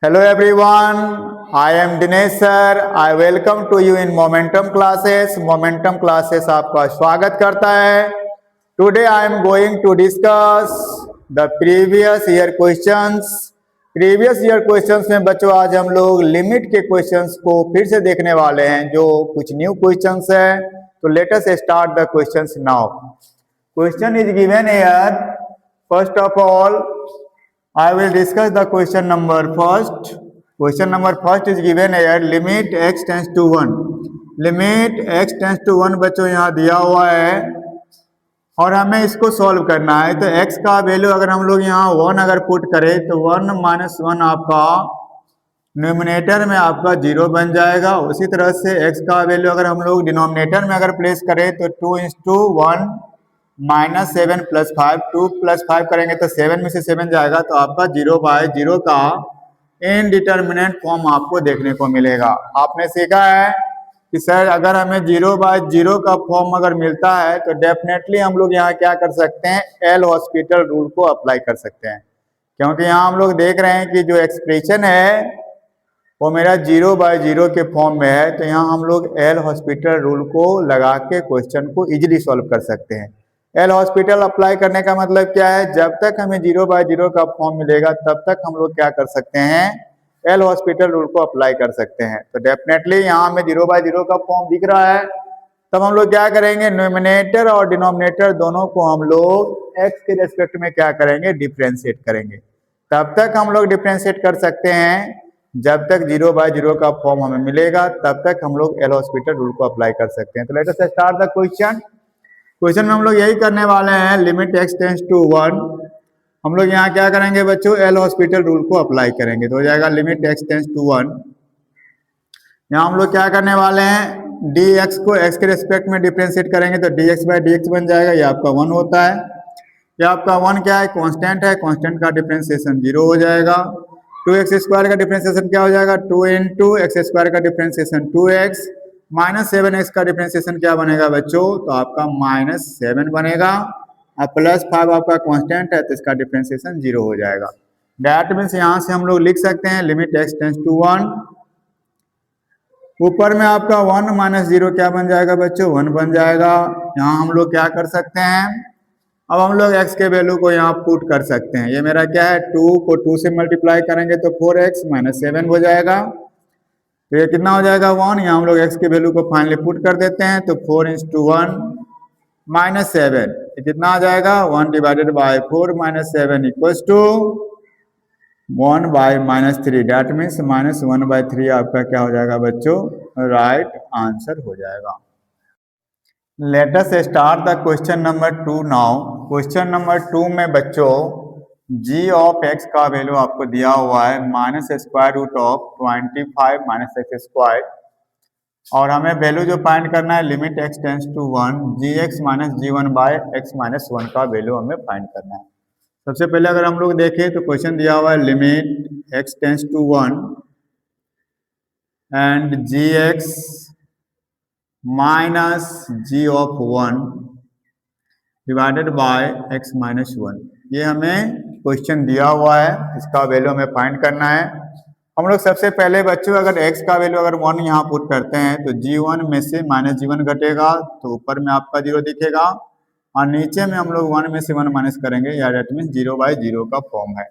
Hello everyone, I am Dinesh sir. I welcome to you in Momentum classes. Momentum classes आपका स्वागत करता है. Today I am going to discuss the previous year questions. Previous year questions में बच्चों आज हम लोग limit के क्वेश्चंस को फिर से देखने वाले हैं जो कुछ न्यू क्वेश्चंस है. तो let us start the questions now. Question is given here. First of all, I will discuss the question number first. Question number first is given here. Limit x tends to 1. Limit x tends to 1 बच्चों यहाँ दिया हुआ है और हमें इसको solve करना है. तो x का वैल्यू अगर हम लोग यहाँ 1 अगर पुट करें तो 1 माइनस 1 आपका न्यूमिनेटर में आपका 0 बन जाएगा. उसी तरह से x का वैल्यू अगर हम लोग डिनोमिनेटर में अगर प्लेस करें तो 2 इंटू 1 माइनस 7 प्लस 5, 2 प्लस 5 करेंगे तो 7 में से 7 जाएगा तो आपका 0/0 का इनडिटर्मिनेट फॉर्म आपको देखने को मिलेगा. आपने सीखा है कि सर अगर हमें 0/0 का फॉर्म अगर मिलता है तो डेफिनेटली हम लोग यहाँ क्या कर सकते हैं, एल हॉस्पिटल रूल को अप्लाई कर सकते हैं. क्योंकि यहाँ हम लोग देख रहे हैं कि जो एक्सप्रेशन है वो मेरा 0/0 के फॉर्म में है. तो यहाँ हम लोग एल हॉस्पिटल रूल को लगा के क्वेश्चन को इजिली सॉल्व कर सकते हैं. एल हॉस्पिटल अप्लाई करने का मतलब क्या है, जब तक हमें 0/0 का फॉर्म मिलेगा तब तक हम लोग क्या कर सकते हैं, एल हॉस्पिटल रूल को अप्लाई कर सकते हैं. तो डेफिनेटली यहाँ हमें 0/0 का फॉर्म दिख रहा है. तब हम लोग क्या करेंगे, न्यूमिनेटर और डिनोमिनेटर दोनों को हम लोग एक्स के रेस्पेक्ट में क्या करेंगे, डिफ्रेंशिएट करेंगे. तब तक हम लोग डिफ्रेंशिएट कर सकते हैं जब तक 0/0 का फॉर्म हमें मिलेगा, तब तक हम लोग एल हॉस्पिटल रूल को अप्लाई कर सकते हैं. तो let us start the question. Question में हम लोग यही करने वाले हैं. Limit x tends to 1. हम लोग यहाँ क्या करेंगे बच्चों, एल हॉस्पिटल रूल को अप्लाई करेंगे. तो हो जाएगा लिमिट x टेंड्स टू 1. यहाँ हम लोग क्या करने वाले हैं, dx को x के रेस्पेक्ट में डिफ्रेंशिएट करेंगे तो dx/dx बन जाएगा. ये आपका 1 होता है. ये आपका 1 क्या है, कांस्टेंट है. कांस्टेंट का डिफ्रेंशिएशन 0 हो जाएगा. 2x² का डिफ्रेंशिएशन क्या हो जाएगा, 2 इंटू x² का डिफ्रेंशिएशन 2x माइनस 7x का डिफ्रेंशिएशन क्या बनेगा बच्चों, तो आपका -7 बनेगा. और प्लस 5 आपका कांस्टेंट है तो इसका डिफ्रेंशिएशन 0 हो जाएगा. दैट मीन्स यहाँ से हम लोग लिख सकते हैं लिमिट x टेंड्स टू 1. ऊपर में आपका 1 माइनस 0 क्या बन जाएगा बच्चों, 1 बन जाएगा. यहाँ हम लोग क्या कर सकते हैं, अब हम लोग x के वैल्यू को यहाँ पुट कर सकते हैं. ये मेरा क्या है, 2 को 2 से मल्टीप्लाई करेंगे तो 4x माइनस 7 हो जाएगा. तो ये कितना हो जाएगा, 1. यहाँ हम लोग x के वैल्यू को फाइनली पुट कर देते हैं तो 4 इंटू 1 माइनस 7 ये कितना आ जाएगा, 1 divided by 4 minus 7 equals to 1/-3. That means -1/3 आपका क्या हो जाएगा बच्चों, राइट आंसर हो जाएगा. Let us start the question number 2 now. Question number 2 में बच्चों g ऑफ x का वैल्यू आपको दिया हुआ है -√25 माइनस x². और हमें वैल्यू जो फाइंड करना है limit x tends to 1, gx minus g1/x-1 का वैल्यू हमें फाइंड करना है. सबसे पहले अगर हम लोग देखें तो क्वेश्चन दिया हुआ है limit x tends to 1 and gx minus g of 1 divided by x-1. ये हमें क्वेश्चन दिया हुआ है, इसका वैल्यू हमें फाइंड करना है. हम लोग सबसे पहले बच्चों अगर x का वैल्यू अगर 1 यहाँ पुट करते हैं तो g1 में से माइनस g1 घटेगा तो ऊपर में आपका 0 दिखेगा और नीचे में हम लोग 1 में से 1 माइनस करेंगे. या डेट मीन्स 0/0 का फॉर्म है.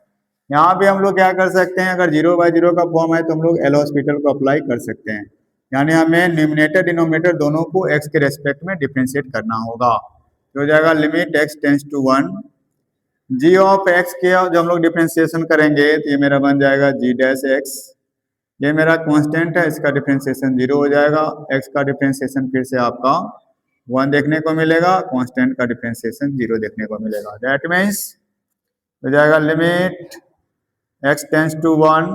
यहाँ पे हम लोग क्या कर सकते हैं, अगर 0/0 का फॉर्म है तो हम लोग एल हॉस्पिटल को अप्लाई कर सकते हैं. यानी हमें न्यूमिनेटर डिनोमिनेटर दोनों को x के रेस्पेक्ट में डिफ्रेंशिएट करना होगा. तो हो जाएगा limit x tends to 1, g of x के जब हम लोग डिफ्रेंशिएशन करेंगे तो ये मेरा बन जाएगा g'(x). ये मेरा कांस्टेंट है, इसका डिफ्रेंशिएशन 0 हो जाएगा. x का डिफ्रेंशिएशन फिर से आपका 1 देखने को मिलेगा, कांस्टेंट का डिफ्रेंशिएशन 0 देखने को मिलेगा. दैट मीन्स हो जाएगा लिमिट x टेंड्स टू 1.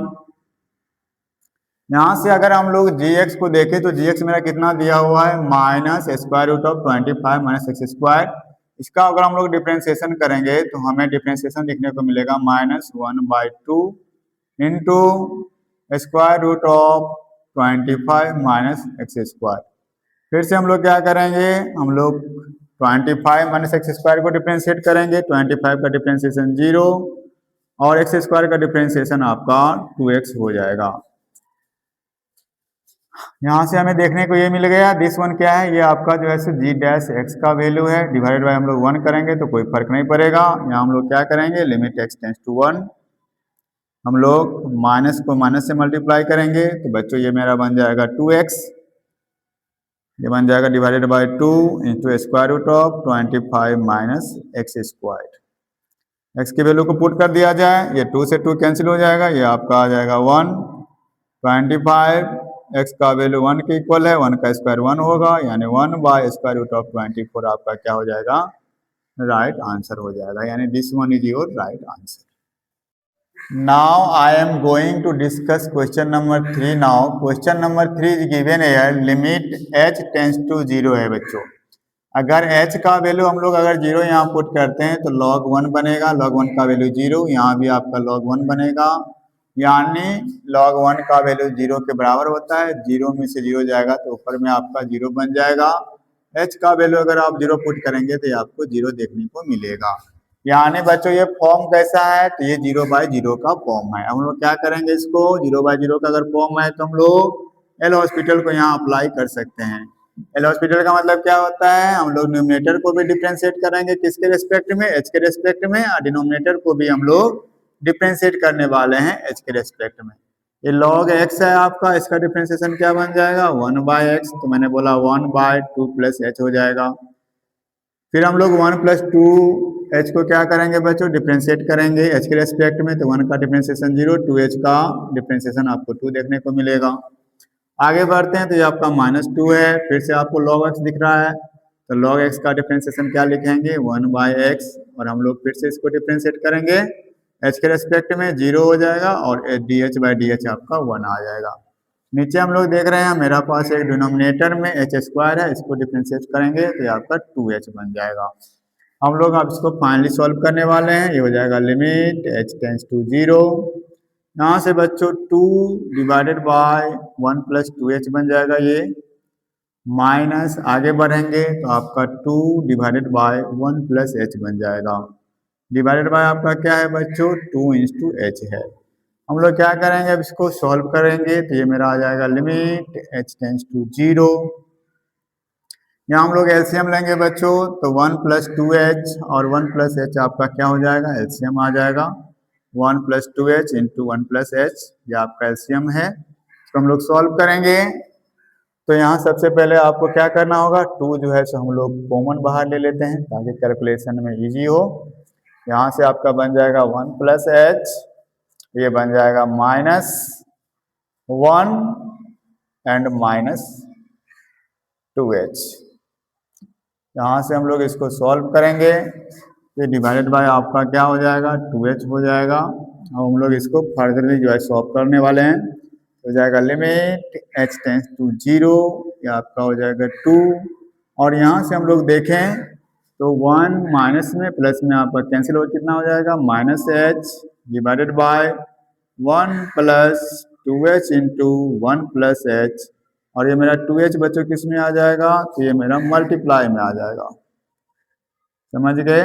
यहाँ से अगर हम लोग gx को देखें तो gx मेरा कितना दिया हुआ है, -√25 माइनस x². इसका अगर हम लोग डिफ्रेंशिएशन करेंगे तो हमें डिफ्रेंशिएशन देखने को मिलेगा -1/2 इंटू √25 माइनस x². फिर से हम लोग क्या करेंगे, हम लोग 25 माइनस x² को डिफ्रेंशिएट करेंगे. 25 का डिफ्रेंशिएशन 0 और एक्स स्क्वायर का डिफरेंशिएशन आपका 2x हो जाएगा। यहाँ से हमें देखने को ये मिल गया, दिस वन क्या है, ये आपका जो है जी डैश एक्स का वैल्यू है, डिवाइडेड बाय हम लोग 1 करेंगे तो कोई फर्क नहीं पड़ेगा। यहाँ हम लोग क्या करेंगे, लिमिट एक्स टेंस टू 1, हम लोग माइनस को माइनस से मल्टीप्लाई करेंगे तो बच्चों ये मेरा बन जाएगा 2x, ये बन जाएगा divided by 2 into square root of 25 minus x square. X की वैल्यू को पुट कर दिया जाए, ये 2 से 2 कैंसिल हो जाएगा, ये आपका आ जाएगा 1, 25 एक्स का वैल्यू 1 के इक्वल है, 1 का स्क्वायर 1 होगा, यानी 1 बाय स्क्वायर रूट ऑफ 24 आपका क्या हो जाएगा, राइट आंसर हो जाएगा, यानी this one is your right answer. Now I am going to discuss question number 3 now. Question number 3 is given here, limit h tends to 0 है बच्चों। अगर h का वैल्यू हम लोग अगर 0 यहाँ पुट करते हैं तो log 1 बनेगा, log 1 का वैल्यू 0, यहाँ भी आपका log 1 बनेगा, यानी log 1 का वैल्यू 0 के बराबर होता है, 0 में से 0 जाएगा तो ऊपर में आपका 0 बन जाएगा। h का वैल्यू अगर आप 0 पुट करेंगे तो आपको 0 देखने को मिलेगा। यानी बच्चों ये फॉर्म कैसा है, तो ये 0/0 का फॉर्म है। हम लोग क्या करेंगे, इसको 0/0 का अगर फॉर्म है तो हम लोग एल हॉस्पिटल को यहाँ अप्लाई कर सकते हैं। एल हॉस्पिटल का मतलब क्या होता है, हम लोग न्यूमरेटर को भी डिफ्रेंशिएट करेंगे किसके रेस्पेक्ट में, एच के रेस्पेक्ट में, और डिनोमिनेटर को भी हम लोग डिफ्रेंशिएट करने वाले हैं एच के रेस्पेक्ट में। ये log x है आपका, इसका डिफ्रेंशिएशन क्या बन जाएगा, 1/x, तो मैंने बोला 1/2 प्लस h हो जाएगा। फिर हम लोग 1 + 2h को क्या करेंगे बच्चों, डिफ्रेंशिएट करेंगे h के रेस्पेक्ट में, तो 1 का डिफ्रेंशिएशन 0, 2h का डिफ्रेंशिएशन आपको 2 देखने को मिलेगा। आगे बढ़ते हैं तो ये आपका -2 है, फिर से आपको log x दिख रहा है, तो log x का डिफ्रेंशिएशन क्या लिखेंगे, 1/x, और हम लोग फिर से इसको डिफ्रेंशिएट करेंगे h के रेस्पेक्ट में, 0 हो जाएगा, और dh/dh आपका 1 आ जाएगा। नीचे हम लोग देख रहे हैं मेरा पास एक डिनोमिनेटर में h² है, इसको डिफ्रेंशिएट करेंगे तो ये आपका 2h बन जाएगा। हम लोग अब इसको फाइनली सॉल्व करने वाले हैं, ये हो जाएगा लिमिट h टेंस टू 0, यहाँ से बच्चों 2 डिवाइडेड बाय 1 + 2h बन जाएगा, ये माइनस आगे बढ़ेंगे तो आपका 2 डिवाइडेड बाय 1 + h बन जाएगा, डिवाइडेड बाय आपका क्या है बच्चों, 2 × h है। हम लोग क्या करेंगे, अब इसको सॉल्व करेंगे तो ये मेरा आ जाएगा लिमिट h टेंस टू 0, यहाँ हम लोग एलसीएम लेंगे बच्चों, तो 1 + 2h और 1 + h आपका क्या हो जाएगा, एलसीएम आ जाएगा, 1 + 2h × 1 + h, ये आपका एलसीएम है। तो हम लोग सॉल्व करेंगे तो यहाँ सबसे पहले आपको क्या करना होगा, 2 जो है सो हम लोग कॉमन बाहर ले लेते हैं ताकि कैलकुलेशन में इजी हो। यहाँ से आपका बन जाएगा 1 + h, ये बन जाएगा -1 एंड -2h। यहाँ से हम लोग इसको सॉल्व करेंगे, ये डिवाइडेड बाय आपका क्या हो जाएगा, 2h हो जाएगा, और हम लोग इसको फर्दरली जो है सॉल्व करने वाले हैं, हो जाएगा लिमिट h टेंस टू 0, ये आपका हो जाएगा 2, और यहाँ से हम लोग देखें तो 1 माइनस में प्लस में आपका कैंसिल हो, कितना हो जाएगा, -h divided by 1 + 2h × 1 + h, और ये मेरा 2h बच्चों किस में आ जाएगा, तो ये मेरा मल्टीप्लाई में आ जाएगा, समझ गए।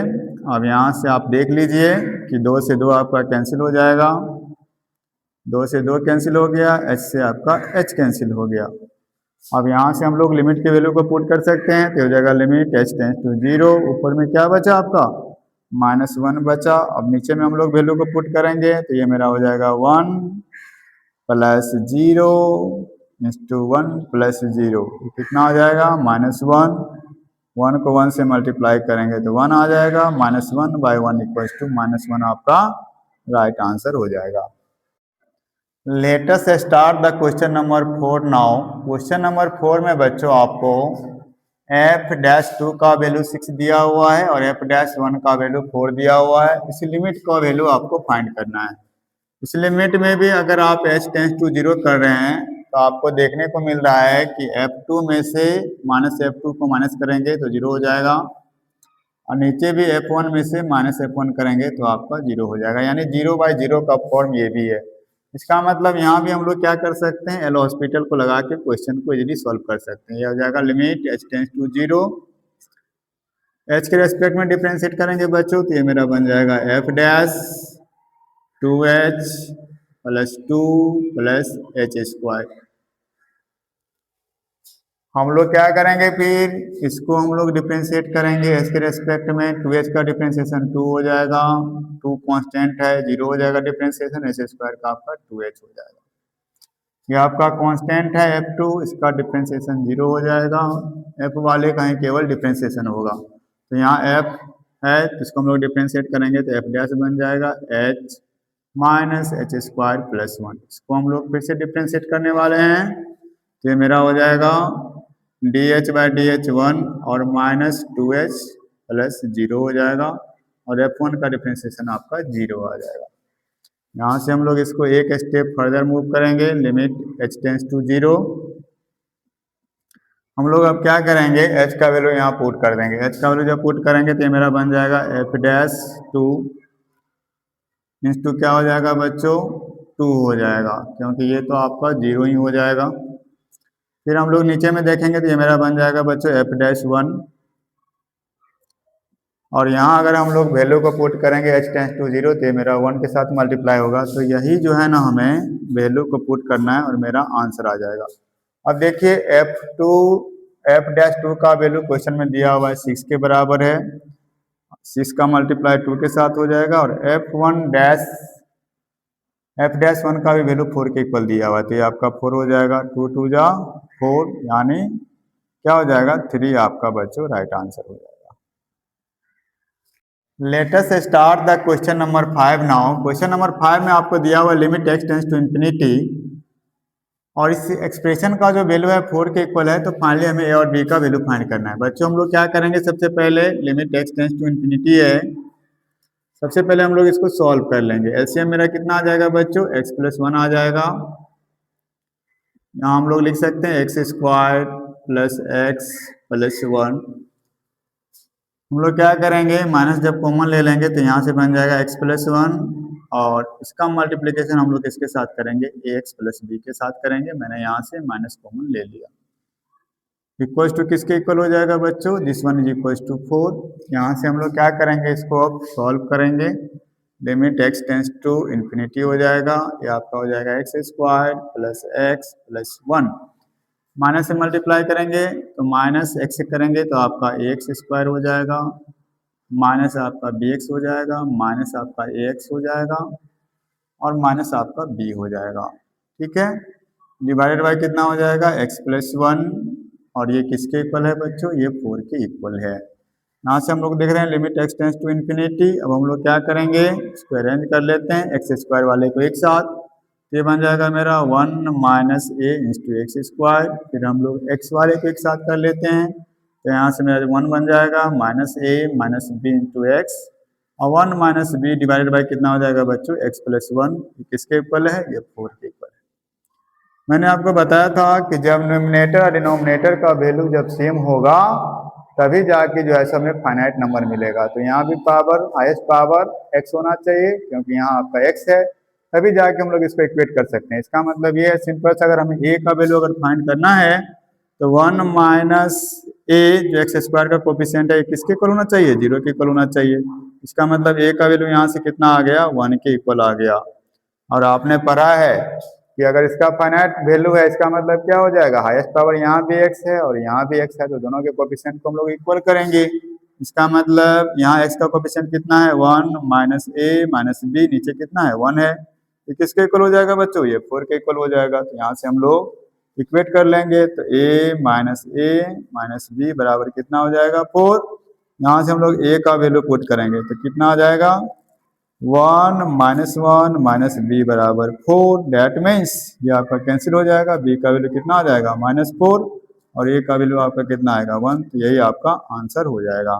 अब यहाँ से आप देख लीजिए कि 2 से 2 आपका कैंसिल हो जाएगा, 2 से 2 कैंसिल हो गया, h से आपका h कैंसिल हो गया। अब यहाँ से हम लोग लिमिट के वैल्यू को पुट कर सकते हैं, तो हो जाएगा लिमिट h टेंस टू 0, ऊपर में क्या बचा आपका, -1 बचा। अब नीचे में हम लोग वैल्यू को पुट करेंगे तो ये मेरा हो जाएगा 1 + 0 × 1 + 0, कितना हो जाएगा, -1, 1 को 1 से मल्टीप्लाई करेंगे तो 1 आ जाएगा, -1/1 = -1 आपका राइट आंसर हो जाएगा। Let us start the question number 4 now. Question number 4 में बच्चों आपको f-2 का वैल्यू 6 दिया हुआ है और f-1 का वैल्यू 4 दिया हुआ है। इस लिमिट का वैल्यू आपको फाइंड करना है। इस लिमिट में भी अगर आप h टेंस टू 0 कर रहे हैं तो आपको देखने को मिल रहा है कि f2 में से -f2 को माइनस करेंगे तो 0 हो जाएगा, और नीचे भी f1 में से -f1 करेंगे तो आपका 0 हो जाएगा, यानी 0/0 का फॉर्म ये भी है। इसका मतलब यहाँ भी हम लोग क्या कर सकते हैं, एल हॉस्पिटल को लगा के क्वेश्चन को इजीली सॉल्व कर सकते हैं। यह हो जाएगा limit h tends to 0, h के रेस्पेक्ट में डिफ्रेंशिएट करेंगे बच्चों तो ये मेरा बन जाएगा f', 2h plus 2 plus h square. हम लोग क्या करेंगे फिर इसको हम लोग डिफ्रेंशिएट करेंगे एच के रेस्पेक्ट में। 2h का डिफ्रेंशिएशन 2 हो जाएगा, 2 कांस्टेंट है, 0 हो जाएगा डिफ्रेंशिएशन, एच स्क्वायर का आपका 2h हो जाएगा। ये आपका कांस्टेंट है f2, इसका डिफ्रेंशिएशन 0 हो जाएगा, f वाले का ही केवल डिफ्रेंशिएशन होगा। तो यहाँ f है तो इसको हम लोग डिफ्रेंशिएट करेंगे तो f डैश बन जाएगा h minus H square plus 1। इसको हम लोग फिर से डिफ्रेंशिएट करने वाले हैं तो ये मेरा हो जाएगा D H by D H 1 और माइनस 2h प्लस 0 हो जाएगा और f1 का डिफ्रेंशिएशन आपका 0 आ जाएगा। यहाँ से हम लोग इसको एक स्टेप फर्दर मूव करेंगे, लिमिट h टेंस टू 0। हम लोग अब क्या करेंगे h का वैल्यू यहाँ पुट कर देंगे। h का वैल्यू जब पुट करेंगे तो ये मेरा बन जाएगा f डैश 2 मीन्स 2 क्या हो जाएगा बच्चों 2 हो जाएगा, क्योंकि ये तो आपका 0 ही हो जाएगा। फिर हम लोग नीचे में देखेंगे तो ये मेरा बन जाएगा बच्चों f डैश 1 और यहाँ अगर हम लोग वैल्यू को पुट करेंगे h टेंस टू 0 तो ये मेरा 1 के साथ मल्टीप्लाई होगा। तो यही जो है ना हमें वैल्यू को पुट करना है और मेरा आंसर आ जाएगा। अब देखिए f डैश 2 का वैल्यू क्वेश्चन में दिया हुआ है 6 के बराबर है, 6 का मल्टीप्लाई 2 के साथ हो जाएगा और f डैश 1 का भी वैल्यू 4 के इक्वल दिया हुआ है तो ये आपका 4 हो जाएगा, 2 2 जा 4 यानी क्या हो जाएगा 3 आपका बच्चों राइट आंसर हो जाएगा। Let us start the question number 5 now. Question number 5 में आपको दिया हुआ limit x tends to infinity और इस एक्सप्रेशन का जो वैल्यू है 4 के इक्वल है तो फाइनली हमें a और b का वैल्यू फाइंड करना है। बच्चों हम लोग क्या करेंगे, सबसे पहले limit x tends to infinity है, सबसे पहले हम लोग इसको सॉल्व कर लेंगे। एलसीएम मेरा कितना आ जाएगा बच्चों x प्लस 1 आ जाएगा। यहाँ हम लोग लिख सकते हैं x square plus x plus 1। हम लोग क्या करेंगे माइनस जब कॉमन ले लेंगे तो यहाँ से बन जाएगा x प्लस 1 और इसका मल्टीप्लिकेशन हम लोग किसके साथ करेंगे ax प्लस b के साथ करेंगे। मैंने यहाँ से माइनस कॉमन ले लिया, इक्वल टू किसके इक्वल हो जाएगा बच्चों this one is equal to 4। यहाँ से हम लोग क्या करेंगे इसको अब सॉल्व करेंगे, limit x tends to infinity हो जाएगा, ये आपका हो जाएगा x square plus x plus 1। Minus से मल्टीप्लाई करेंगे तो माइनस एक्स से करेंगे तो आपका एक्स स्क्वायर हो जाएगा, माइनस आपका बी एक्स हो जाएगा, माइनस आपका ए एक्स हो जाएगा और माइनस आपका बी हो जाएगा। ठीक है, डिवाइडेड बाय कितना हो जाएगा एक्स प्लस 1 और ये किसके इक्वल है बच्चों ये 4 के इक्वल है। यहाँ से हम लोग देख रहे हैं limit x tends to infinity. अब हम लोग क्या करेंगे इसको अरेंज कर लेते हैं एक्स स्क्वायर वाले को एक साथ, ये बन जाएगा मेरा 1 माइनस ए इंटू एक्स स्क्वायर। फिर हम लोग x वाले को एक साथ कर लेते हैं तो यहाँ से मेरा 1 बन जाएगा माइनस ए माइनस बी इंटू एक्स और 1 माइनस बी डिवाइडेड बाई कितना हो जाएगा बच्चों एक्स प्लस 1, किसके इक्वल है ये 4 के इक्वल है। मैंने आपको बताया था कि जब न्यूमरेटर और डिनोमिनेटर का वैल्यू जब सेम होगा तभी जाके जो है हमें फाइनाइट नंबर मिलेगा। तो यहाँ भी पावर हाईएस्ट पावर x होना चाहिए क्योंकि यहाँ आपका x है, तभी जाके हम लोग इसको इक्वेट कर सकते हैं। इसका मतलब ये है सिंपल सा, अगर हमें a का वैल्यू अगर फाइंड करना है तो 1 माइनस a जो एक्स स्क्वायर का कोफिशिएंट है किसके इक्वल होना चाहिए 0 के इक्वल होना चाहिए। इसका मतलब a का वैल्यू यहाँ से कितना आ गया 1 के इक्वल आ गया। और आपने पढ़ा है कि अगर इसका फाइनाइट वैल्यू है इसका मतलब क्या हो जाएगा हाईएस्ट पावर यहाँ भी x है और यहाँ भी x है तो दोनों के कोफिशिएंट को हम लोग इक्वल करेंगे। इसका मतलब यहाँ x का कोफिशिएंट कितना है 1 माइनस a माइनस b, नीचे कितना है 1 है, ये किसके इक्वल हो जाएगा बच्चों ये 4 के इक्वल हो जाएगा। तो यहाँ से हम लोग इक्वेट कर लेंगे तो a माइनस b बराबर कितना हो जाएगा 4। यहाँ से हम लोग a का वैल्यू पुट करेंगे तो कितना आ जाएगा 1 माइनस b बराबर 4। डैट मीन्स ये आपका कैंसिल हो जाएगा, b का वैल्यू कितना आ जाएगा -4 और a का वैल्यू आपका कितना आएगा 1। तो यही आपका आंसर हो जाएगा।